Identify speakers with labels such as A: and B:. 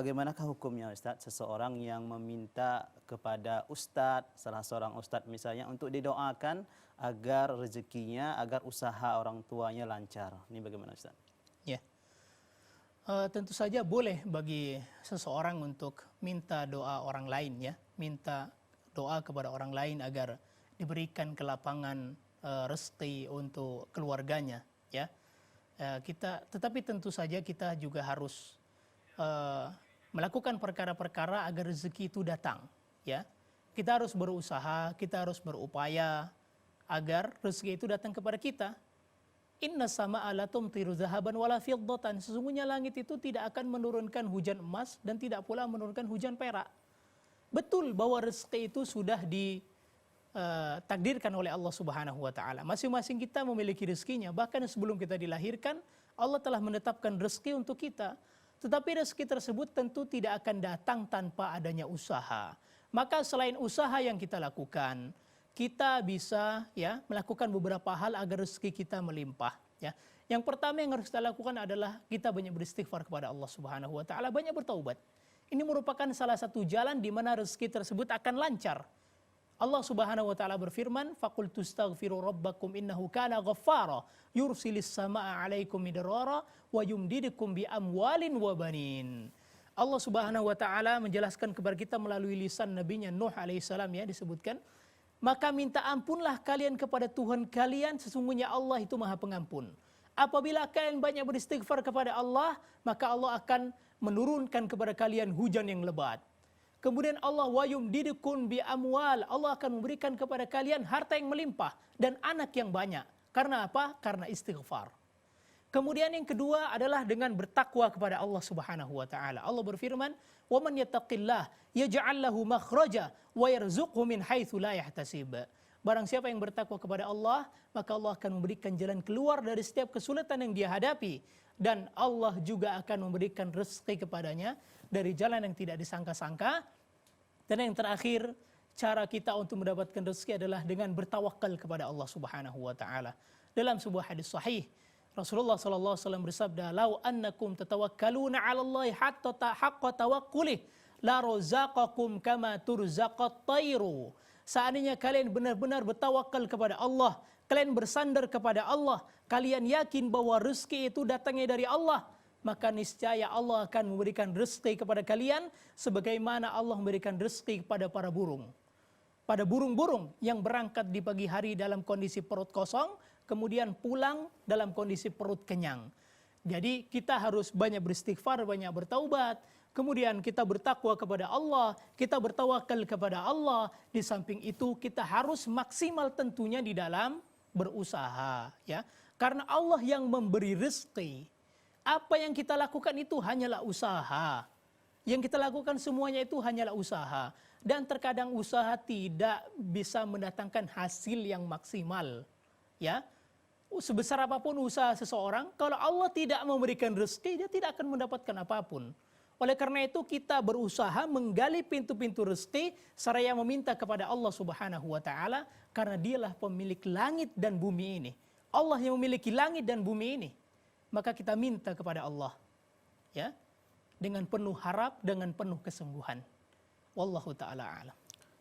A: bagaimanakah hukumnya Ustaz seseorang yang meminta kepada ustadz, salah seorang ustadz misalnya untuk didoakan agar rezekinya, agar usaha orang tuanya lancar. Ini bagaimana Ustaz?
B: Ya, tentu saja boleh bagi seseorang untuk minta doa orang lain ya, minta doa kepada orang lain agar diberikan kelapangan rezeki untuk keluarganya ya. Tetapi tentu saja kita juga harus melakukan perkara-perkara agar rezeki itu datang ya. Kita harus berusaha, kita harus berupaya agar rezeki itu datang kepada kita. Inna sama'a la tumtiru zahaban wala fiddatan. Sesungguhnya langit itu tidak akan menurunkan hujan emas dan tidak pula menurunkan hujan perak. Betul bahwa rezeki itu sudah ditakdirkan oleh Allah Subhanahu wa taala. Masing-masing kita memiliki rezekinya. Bahkan sebelum kita dilahirkan, Allah telah menetapkan rezeki untuk kita. Tetapi rezeki tersebut tentu tidak akan datang tanpa adanya usaha. Maka selain usaha yang kita lakukan, kita bisa ya melakukan beberapa hal agar rezeki kita melimpah ya. Yang pertama yang harus kita lakukan adalah kita banyak beristighfar kepada Allah Subhanahu wa taala, banyak bertaubat. Ini merupakan salah satu jalan di mana rezeki tersebut akan lancar. Allah Subhanahu wa taala berfirman, "Faqultu astaghfiru rabbakum innahu kana ghaffara, yursilis samaa'a 'alaikum midrara wa yumdidukum bi amwalin wa banin." Allah Subhanahu wa taala menjelaskan kepada kita melalui lisan nabinya Nuh alaihissalam ya, disebutkan, "Maka minta ampunlah kalian kepada Tuhan kalian, sesungguhnya Allah itu Maha Pengampun. Apabila kalian banyak beristighfar kepada Allah, maka Allah akan menurunkan kepada kalian hujan yang lebat." Kemudian Allah wa yumdidukum bi amwal, Allah akan memberikan kepada kalian harta yang melimpah dan anak yang banyak. Karena apa? Karena istighfar. Kemudian yang kedua adalah dengan bertakwa kepada Allah Subhanahu wa taala. Allah berfirman, "Wa man yattaqillah yaj'al lahu makhraja wa yarzuqhu min haitsu la yahtasib." Barang siapa yang bertakwa kepada Allah, maka Allah akan memberikan jalan keluar dari setiap kesulitan yang dia hadapi, dan Allah juga akan memberikan rezeki kepadanya dari jalan yang tidak disangka-sangka. Dan yang terakhir, cara kita untuk mendapatkan rezeki adalah dengan bertawakal kepada Allah Subhanahu wa taala. Dalam sebuah hadis sahih, Rasulullah sallallahu alaihi wasallam bersabda, "Lau annakum tatawakkaluna 'ala Allahi haqqa tawakkuli, la razaqakum kama turzaqat tayru." Seandainya kalian benar-benar bertawakal kepada Allah, kalian bersandar kepada Allah, kalian yakin bahwa rezeki itu datangnya dari Allah, maka niscaya Allah akan memberikan rezeki kepada kalian sebagaimana Allah memberikan rezeki kepada para burung. Pada burung-burung yang berangkat di pagi hari dalam kondisi perut kosong, kemudian pulang dalam kondisi perut kenyang. Jadi kita harus banyak beristighfar, banyak bertaubat, kemudian kita bertakwa kepada Allah, kita bertawakal kepada Allah. Di samping itu kita harus maksimal tentunya di dalam berusaha ya. Karena Allah yang memberi rezeki. Apa yang kita lakukan itu hanyalah usaha. Yang kita lakukan semuanya itu hanyalah usaha. Dan terkadang usaha tidak bisa mendatangkan hasil yang maksimal. Ya, sebesar apapun usaha seseorang, kalau Allah tidak memberikan rezeki, dia tidak akan mendapatkan apapun. Oleh karena itu kita berusaha menggali pintu-pintu rezeki seraya meminta kepada Allah Subhanahu wa taala, karena dialah pemilik langit dan bumi ini. Allah yang memiliki langit dan bumi ini. Maka kita minta kepada Allah ya, dengan penuh harap, dengan penuh kesungguhan. Wallahu taala a'lam.